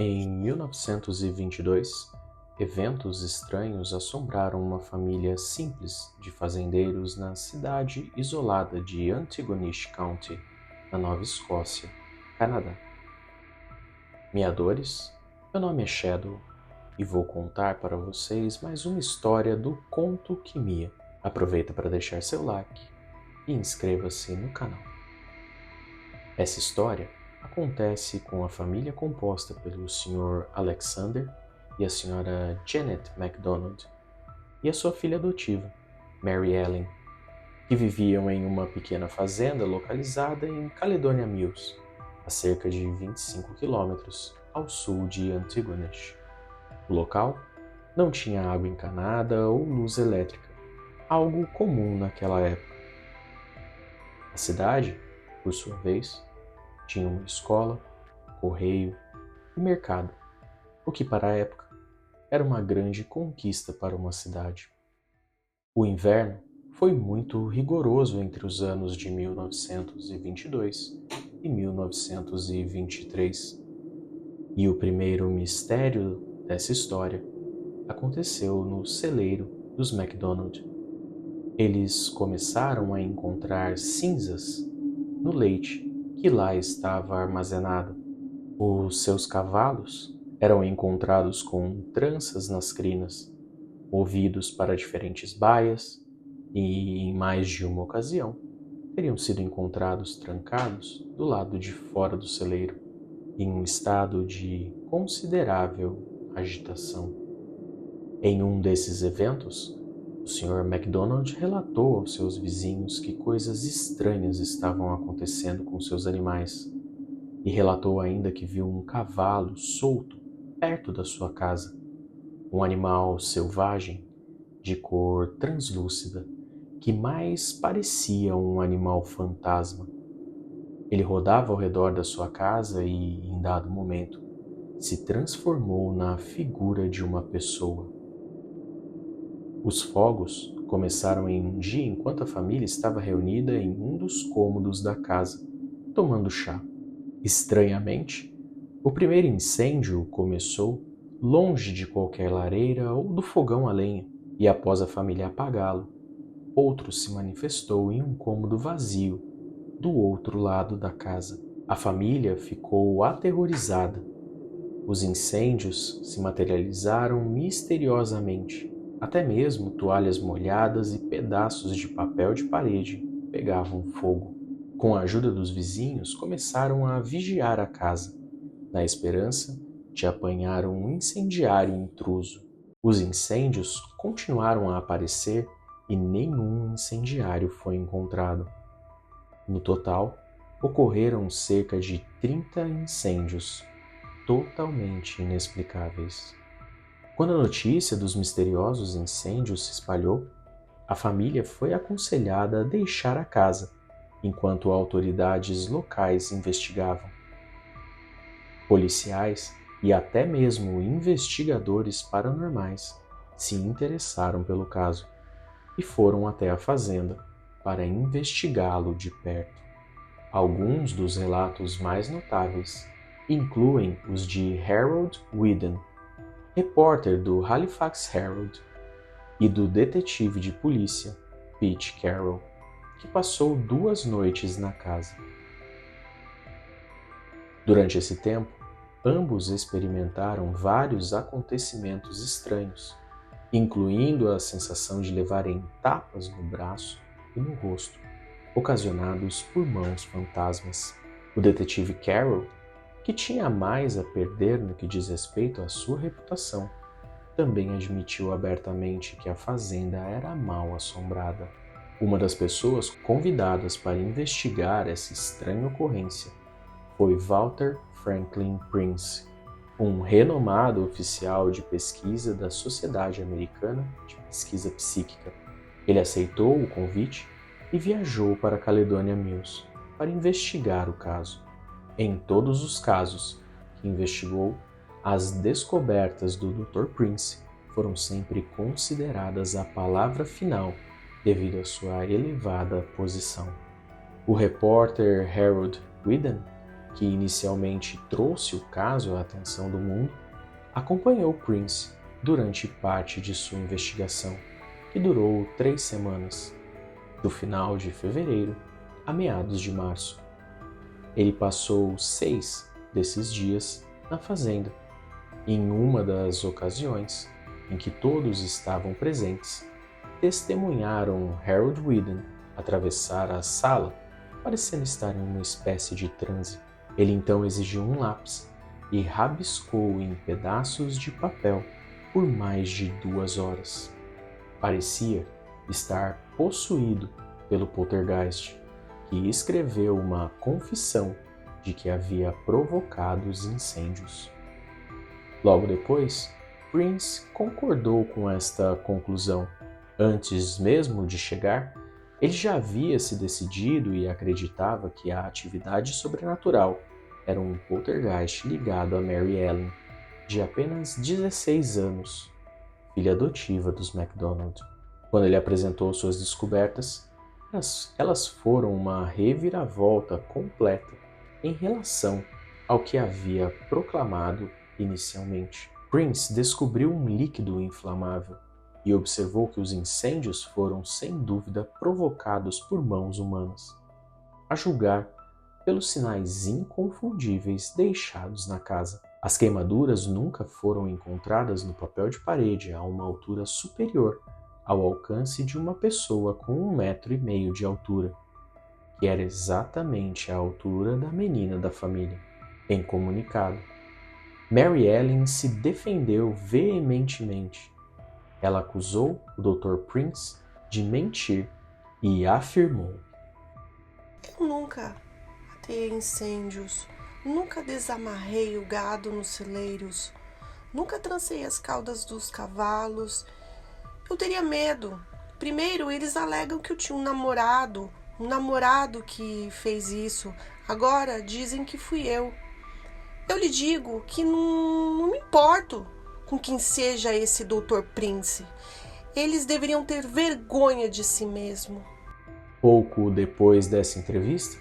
Em 1922, eventos estranhos assombraram uma família simples de fazendeiros na cidade isolada de Antigonish County, na Nova Escócia, Canadá. Miadores, meu nome é Shadow e vou contar para vocês mais uma história do Conto que Mia. Aproveita para deixar seu like e inscreva-se no canal. Essa história acontece com a família composta pelo Sr. Alexander e a Sra. Janet MacDonald e a sua filha adotiva, Mary Ellen, que viviam em uma pequena fazenda localizada em Caledonia Mills, a cerca de 25 quilômetros ao sul de Antigonish. O local não tinha água encanada ou luz elétrica, algo comum naquela época. A cidade, por sua vez, tinha uma escola, correio e mercado, o que para a época era uma grande conquista para uma cidade. O inverno foi muito rigoroso entre os anos de 1922 e 1923, e o primeiro mistério dessa história aconteceu no celeiro dos MacDonald. Eles começaram a encontrar cinzas no leite que lá estava armazenado. Os seus cavalos eram encontrados com tranças nas crinas, movidos para diferentes baias e, em mais de uma ocasião, teriam sido encontrados trancados do lado de fora do celeiro, em um estado de considerável agitação. Em um desses eventos, o Sr. MacDonald relatou aos seus vizinhos que coisas estranhas estavam acontecendo com seus animais, e relatou ainda que viu um cavalo solto perto da sua casa, um animal selvagem de cor translúcida que mais parecia um animal fantasma. Ele rodava ao redor da sua casa e, em dado momento, se transformou na figura de uma pessoa. Os fogos começaram em um dia enquanto a família estava reunida em um dos cômodos da casa, tomando chá. Estranhamente, o primeiro incêndio começou longe de qualquer lareira ou do fogão a lenha, e após a família apagá-lo, outro se manifestou em um cômodo vazio do outro lado da casa. A família ficou aterrorizada. Os incêndios se materializaram misteriosamente. Até mesmo toalhas molhadas e pedaços de papel de parede pegavam fogo. Com a ajuda dos vizinhos, começaram a vigiar a casa, na esperança de apanhar um incendiário intruso. Os incêndios continuaram a aparecer e nenhum incendiário foi encontrado. No total, ocorreram cerca de 30 incêndios, totalmente inexplicáveis. Quando a notícia dos misteriosos incêndios se espalhou, a família foi aconselhada a deixar a casa, enquanto autoridades locais investigavam. Policiais e até mesmo investigadores paranormais se interessaram pelo caso e foram até a fazenda para investigá-lo de perto. Alguns dos relatos mais notáveis incluem os de Harold Whedon, repórter do Halifax Herald, e do detetive de polícia Pete Carroll, que passou 2 noites na casa. Durante esse tempo, ambos experimentaram vários acontecimentos estranhos, incluindo a sensação de levarem tapas no braço e no rosto, ocasionados por mãos fantasmas. O detetive Carroll, que tinha mais a perder no que diz respeito à sua reputação, também admitiu abertamente que a fazenda era mal assombrada. Uma das pessoas convidadas para investigar essa estranha ocorrência foi Walter Franklin Prince, um renomado oficial de pesquisa da Sociedade Americana de Pesquisa Psíquica. Ele aceitou o convite e viajou para Caledonia Mills para investigar o caso. Em todos os casos que investigou, as descobertas do Dr. Prince foram sempre consideradas a palavra final devido à sua elevada posição. O repórter Harold Whedon, que inicialmente trouxe o caso à atenção do mundo, acompanhou Prince durante parte de sua investigação, que durou 3 semanas, do final de fevereiro a meados de março. Ele passou 6 desses dias na fazenda. Em uma das ocasiões em que todos estavam presentes, testemunharam Harold Whedon atravessar a sala, parecendo estar em uma espécie de transe. Ele então exigiu um lápis e rabiscou em pedaços de papel por mais de 2 horas. Parecia estar possuído pelo poltergeist, que escreveu uma confissão de que havia provocado os incêndios. Logo depois, Prince concordou com esta conclusão. Antes mesmo de chegar, ele já havia se decidido e acreditava que a atividade sobrenatural era um poltergeist ligado a Mary Ellen, de apenas 16 anos, filha adotiva dos MacDonald. Quando ele apresentou suas descobertas, elas foram uma reviravolta completa em relação ao que havia proclamado inicialmente. Prince descobriu um líquido inflamável e observou que os incêndios foram sem dúvida provocados por mãos humanas, a julgar pelos sinais inconfundíveis deixados na casa. As queimaduras nunca foram encontradas no papel de parede a uma altura superior ao alcance de uma pessoa com 1,5 metros de altura, que era exatamente a altura da menina da família. Em comunicado, Mary Ellen se defendeu veementemente. Ela acusou o Dr. Prince de mentir e afirmou: "Eu nunca atei incêndios, nunca desamarrei o gado nos celeiros, nunca trancei as caudas dos cavalos. Eu teria medo. Primeiro, eles alegam que eu tinha um namorado que fez isso. Agora dizem que fui eu. Eu lhe digo que não me importo com quem seja esse Dr. Prince. Eles deveriam ter vergonha de si mesmo." Pouco depois dessa entrevista,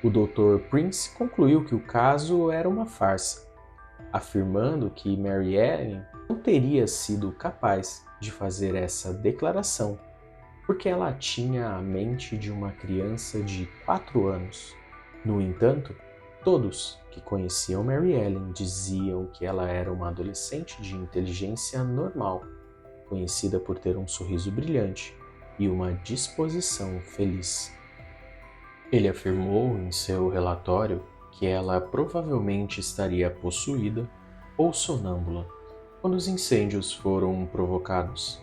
o Dr. Prince concluiu que o caso era uma farsa, afirmando que Mary Ellen não teria sido capaz de fazer essa declaração porque ela tinha a mente de uma criança de 4 anos. No entanto, todos que conheciam Mary Ellen diziam que ela era uma adolescente de inteligência normal, conhecida por ter um sorriso brilhante e uma disposição feliz. Ele afirmou em seu relatório que ela provavelmente estaria possuída ou sonâmbula quando os incêndios foram provocados.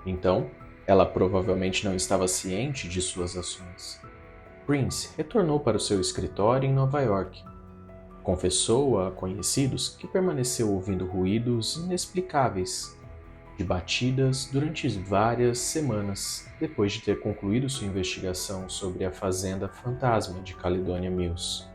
Então, ela provavelmente não estava ciente de suas ações. Prince retornou para o seu escritório em Nova York. Confessou a conhecidos que permaneceu ouvindo ruídos inexplicáveis de batidas durante várias semanas depois de ter concluído sua investigação sobre a fazenda fantasma de Caledonia Mills.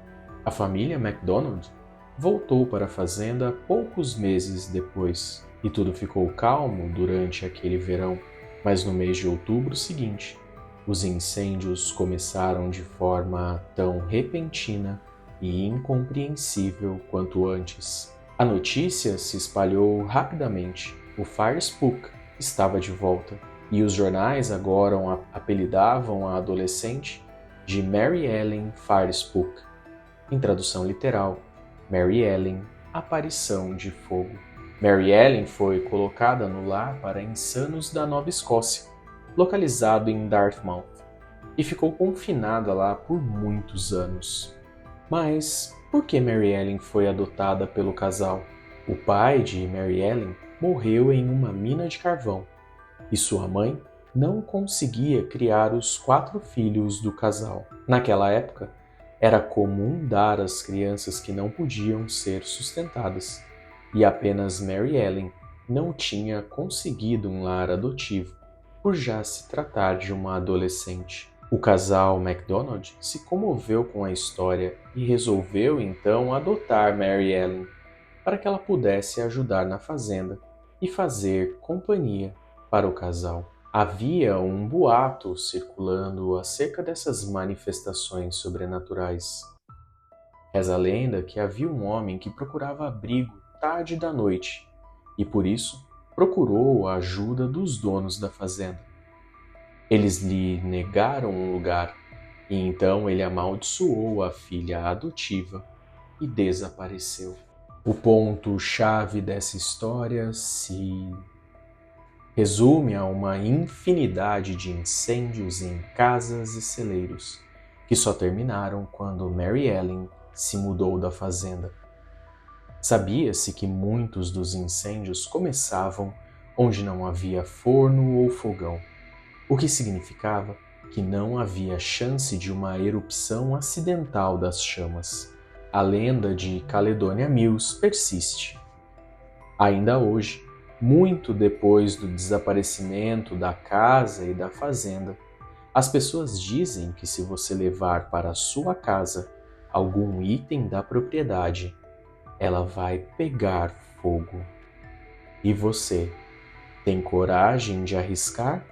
A família MacDonald voltou para a fazenda poucos meses depois, e tudo ficou calmo durante aquele verão, mas no mês de outubro seguinte, os incêndios começaram de forma tão repentina e incompreensível quanto antes. A notícia se espalhou rapidamente. O Fire Spook estava de volta, e os jornais agora apelidavam a adolescente de Mary Ellen Fire Spook. Em tradução literal, Mary Ellen, aparição de fogo. Mary Ellen foi colocada no lar para insanos da Nova Escócia, localizado em Dartmouth, e ficou confinada lá por muitos anos. Mas por que Mary Ellen foi adotada pelo casal? O pai de Mary Ellen morreu em uma mina de carvão, e sua mãe não conseguia criar os 4 filhos do casal. Naquela época, era comum dar às crianças que não podiam ser sustentadas, e apenas Mary Ellen não tinha conseguido um lar adotivo, por já se tratar de uma adolescente. O casal MacDonald se comoveu com a história e resolveu então adotar Mary Ellen para que ela pudesse ajudar na fazenda e fazer companhia para o casal. Havia um boato circulando acerca dessas manifestações sobrenaturais. Reza a lenda que havia um homem que procurava abrigo tarde da noite e, por isso, procurou a ajuda dos donos da fazenda. Eles lhe negaram um lugar e então ele amaldiçoou a filha adotiva e desapareceu. O ponto-chave dessa história se resume a uma infinidade de incêndios em casas e celeiros, que só terminaram quando Mary Ellen se mudou da fazenda. Sabia-se que muitos dos incêndios começavam onde não havia forno ou fogão, o que significava que não havia chance de uma erupção acidental das chamas. A lenda de Caledonia Mills persiste. Ainda hoje, muito depois do desaparecimento da casa e da fazenda, as pessoas dizem que se você levar para a sua casa algum item da propriedade, ela vai pegar fogo. E você tem coragem de arriscar?